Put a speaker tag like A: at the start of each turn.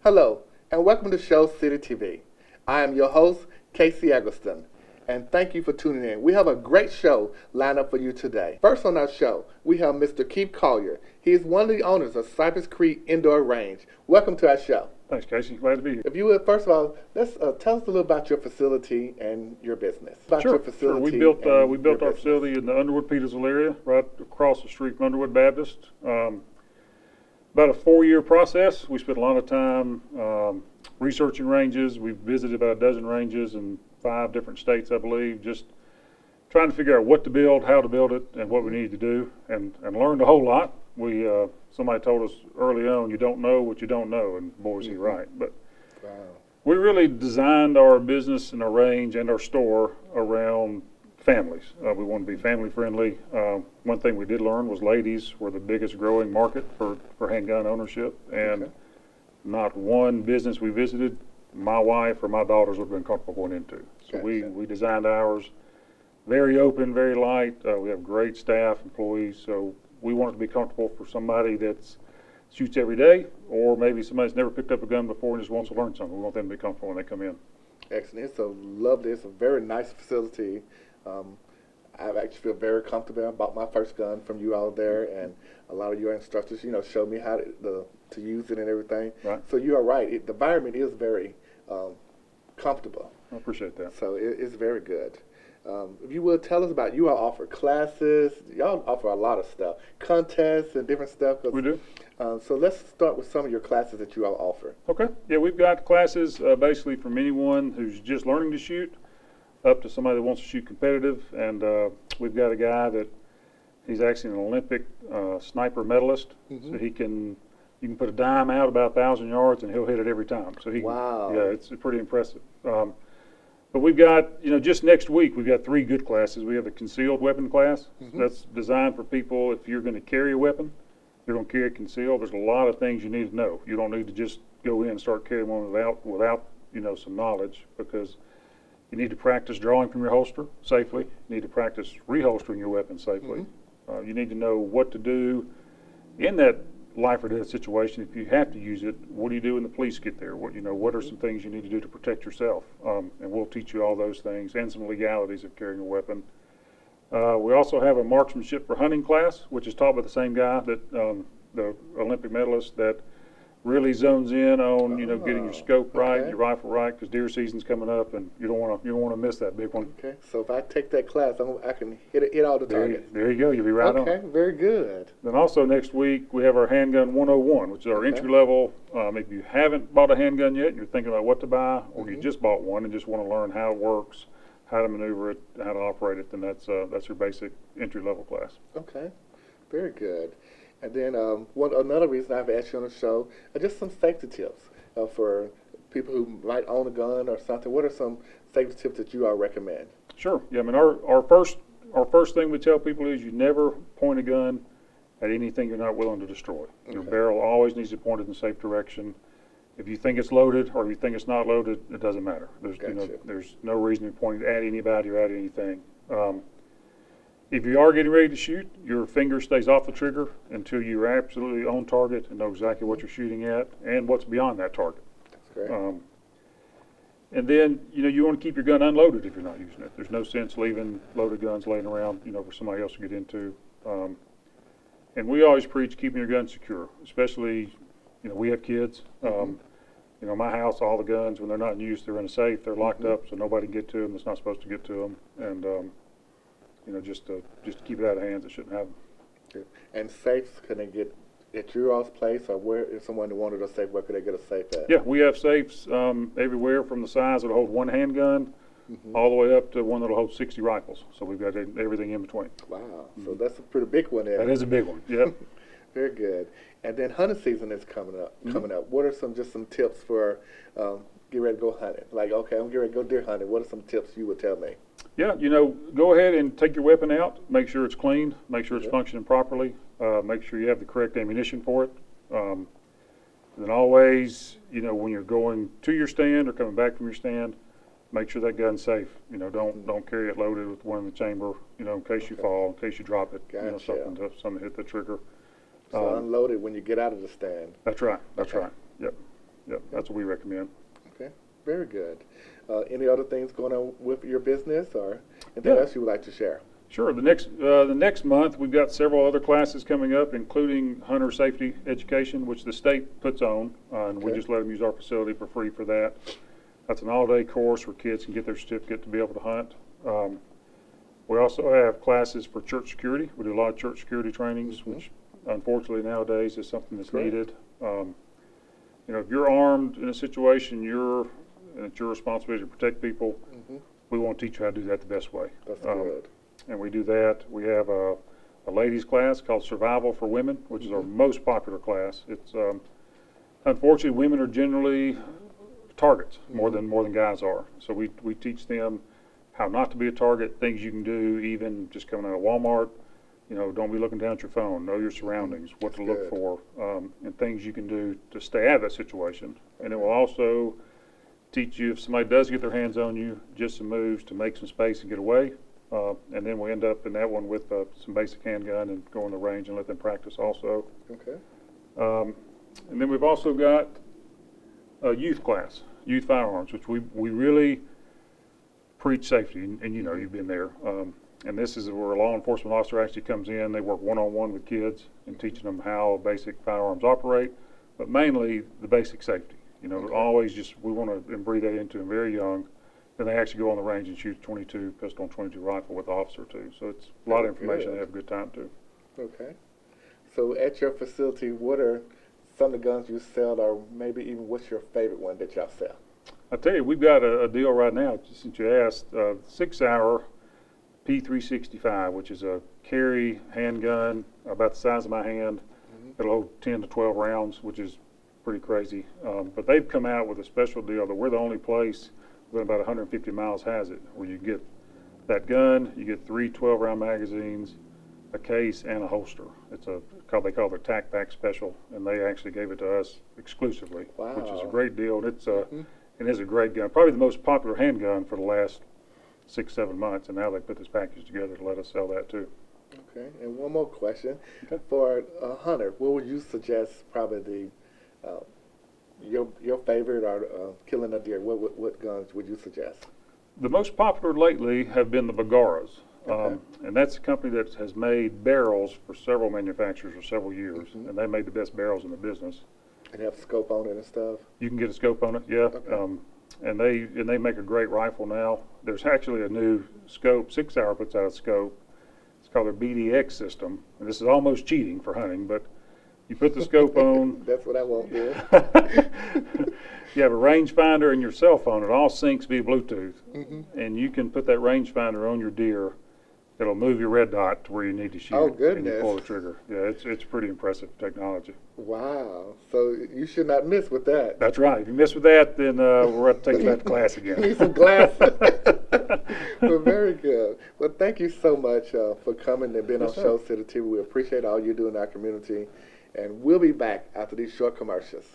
A: Hello, and welcome to Shoals City TV. I am your host, Casey Eggleston, and thank you for tuning in. We have a great show lined up for you today. First on our show, we have Mr. Keith Collier. He is one of the owners of Cypress Creek Indoor Range. Welcome to our show.
B: Thanks, Casey. Glad to be here.
A: If you would, first of all, let's tell us a little about your facility and your business.
B: Sure. We built our facility in the Underwood-Petersville area, right across the street from Underwood Baptist. About a 4-year process. We spent a lot of time researching ranges. We've visited about a dozen ranges in 5 different states, I believe, just trying to figure out what to build, how to build it, and what we need to do, and learned a whole lot. Somebody told us early on, you don't know what you don't know, and boy, is he right. But
A: wow.
B: We really designed our business and our range and our store around families. We want to be family friendly. One thing we did learn was ladies were the biggest growing market for handgun ownership, and not one business we visited, my wife or my daughters would have been comfortable going into. So we designed ours very open, very light. We have great staff, employees, so we want it to be comfortable for somebody that shoots every day, or maybe somebody that's never picked up a gun before and just wants to learn something. We want them to be comfortable when they come in.
A: Excellent. It's a lovely, it's a very nice facility. I actually feel very comfortable. I bought my first gun from you all there, and a lot of your instructors, showed me how to use it and everything.
B: Right.
A: So you are right. The environment is very comfortable.
B: I appreciate that.
A: So it's very good. If you would tell us about, you all offer classes, y'all offer a lot of stuff, contests and different stuff.
B: We do.
A: So let's start with some of your classes that you all offer.
B: Okay. Yeah, we've got classes basically from anyone who's just learning to shoot up to somebody that wants to shoot competitive. And we've got a guy that he's actually an Olympic sniper medalist. So you can put a dime out about 1,000 yards and he'll hit it every time. So
A: wow.
B: Yeah, it's pretty impressive. But we've got, just next week, we've got 3 good classes. We have a concealed weapon class. That's designed for people, if you're going to carry a weapon, you're going to carry it concealed. There's a lot of things you need to know. You don't need to just go in and start carrying one without some knowledge, because you need to practice drawing from your holster safely. You need to practice reholstering your weapon safely. You need to know what to do in that life or death situation. If you have to use it, what do you do when the police get there? What are some things you need to do to protect yourself? And we'll teach you all those things and some legalities of carrying a weapon. We also have a marksmanship for hunting class, which is taught by the same guy, that the Olympic medalist, that really zones in on getting your scope right, your rifle right, because deer season's coming up, and you don't want to miss that big one.
A: Okay, so if I take that class, I can hit all the targets.
B: There you go. You'll be right on.
A: Okay, very good.
B: Then also next week we have our handgun 101, which is our entry level. If you haven't bought a handgun yet and you're thinking about what to buy, or you just bought one and just want to learn how it works, how to maneuver it, how to operate it, then that's your basic entry level class.
A: Okay, very good. And then another reason I've asked you on the show, just some safety tips for people who might own a gun or something. What are some safety tips that you all recommend?
B: Sure. Yeah, I mean, our first thing we tell people is you never point a gun at anything you're not willing to destroy. Your barrel always needs to point in the safe direction. If you think it's loaded or if you think it's not loaded, it doesn't matter. There's no reason to point it at anybody or at anything. If you are getting ready to shoot, your finger stays off the trigger until you're absolutely on target and know exactly what you're shooting at and what's beyond that target.
A: That's great.
B: And then, you want to keep your gun unloaded if you're not using it. There's no sense leaving loaded guns laying around, for somebody else to get into. And we always preach keeping your gun secure, especially, we have kids. My house, all the guns, when they're not in use, they're in a safe. They're locked up, so nobody can get to them that's not supposed to get to them. And just to keep it out of hands, it shouldn't happen.
A: Okay. And safes, can they get at your all's place, or where, if someone wanted a safe, where could they get a safe at?
B: Yeah, we have safes everywhere from the size that'll hold 1 handgun all the way up to one that'll hold 60 rifles. So we've got everything in between.
A: Wow, so that's a pretty big one there.
B: That is a big one, yep.
A: Very good. And then hunting season is coming up. What are some tips for get ready to go hunting? Like, okay, I'm getting ready to go deer hunting. What are some tips you would tell me?
B: Yeah, go ahead and take your weapon out. Make sure it's clean. Make sure it's functioning properly. Make sure you have the correct ammunition for it. Then always, when you're going to your stand or coming back from your stand, make sure that gun's safe. Don't carry it loaded with one in the chamber. In case you fall, in case you drop it. Something hit the trigger.
A: So unload it when you get out of the stand.
B: That's right. That's right. Yep. That's what we recommend.
A: Okay, very good. Any other things going on with your business or anything
B: Yeah.
A: else you would like to share?
B: Sure. The next month, we've got several other classes coming up, including hunter safety education, which the state puts on, and we
A: Okay.
B: just let them use our facility for free for that. That's an all-day course where kids can get their certificate to be able to hunt. We also have classes for church security. We do a lot of church security trainings, which unfortunately nowadays is something that's
A: Correct.
B: needed. If you're armed in a situation, and it's your responsibility to protect people. We want to teach you how to do that the best way.
A: That's good.
B: And we do that. We have a ladies class called Survival for Women, which is our most popular class. It's unfortunately women are generally targets more than guys are. So we teach them how not to be a target, things you can do even just coming out of Walmart. Don't be looking down at your phone. Know your surroundings, what
A: That's
B: to look
A: good.
B: for, and things you can do to stay out of that situation. And it will also teach you if somebody does get their hands on you, just some moves to make some space and get away. And then we end up in that one with some basic handgun and go on the range and let them practice also.
A: Okay.
B: And then we've also got a youth class, youth firearms, which we really preach safety, and you've been there. And this is where a law enforcement officer actually comes in. They work one-on-one with kids and teaching them how basic firearms operate, but mainly the basic safety. Always we want to breathe that into them very young. Then they actually go on the range and shoot 22 pistol and 22 rifle with the officer too. So it's a lot of information.
A: Good.
B: They have a good time too.
A: Okay. So at your facility, what are some of the guns you sell, or maybe even what's your favorite one that y'all sell?
B: I tell you, we've got a deal right now, since you asked, 6-hour P365, which is a carry handgun about the size of my hand. It'll hold 10 to 12 rounds, which is pretty crazy. But they've come out with a special deal that we're the only place within about 150 miles has it, where you get that gun, you get 3 12-round magazines, a case, and a holster. They call it a TAC Pack Special, and they actually gave it to us exclusively, which is a
A: Wow.
B: great deal. And it is a great gun, probably the most popular handgun for the last 6-7 months, and now they put this package together to let us sell that too.
A: Okay. And one more question.
B: Okay.
A: For a hunter, what would you suggest probably your favorite or killing a deer? What guns would you suggest?
B: The most popular lately have been the Bagaras,
A: Okay.
B: and that's a company that has made barrels for several manufacturers for several years, and they made the best barrels in the business.
A: And have scope on it and stuff?
B: You can get a scope on it, yeah.
A: Okay.
B: And they make a great rifle now. There's actually a new scope, 6-hour puts out a scope. It's called their BDX system, and this is almost cheating for hunting, but you put the scope on.
A: That's what I want, Bill.
B: You have a rangefinder and your cell phone. It all syncs via Bluetooth, and you can put that rangefinder on your deer. It'll move your red dot to where you need to shoot.
A: Oh,
B: And
A: goodness.
B: you pull the trigger. Yeah, it's pretty impressive technology.
A: Wow. So you should not miss with that.
B: That's right. If you mess with that, then we're going to take that class
A: You
B: again.
A: need some glasses. Well, very good. Well, thank you so much for coming and being
B: Yes,
A: on
B: sir.
A: Shoals City TV. We appreciate all you do in our community. And we'll be back after these short commercials.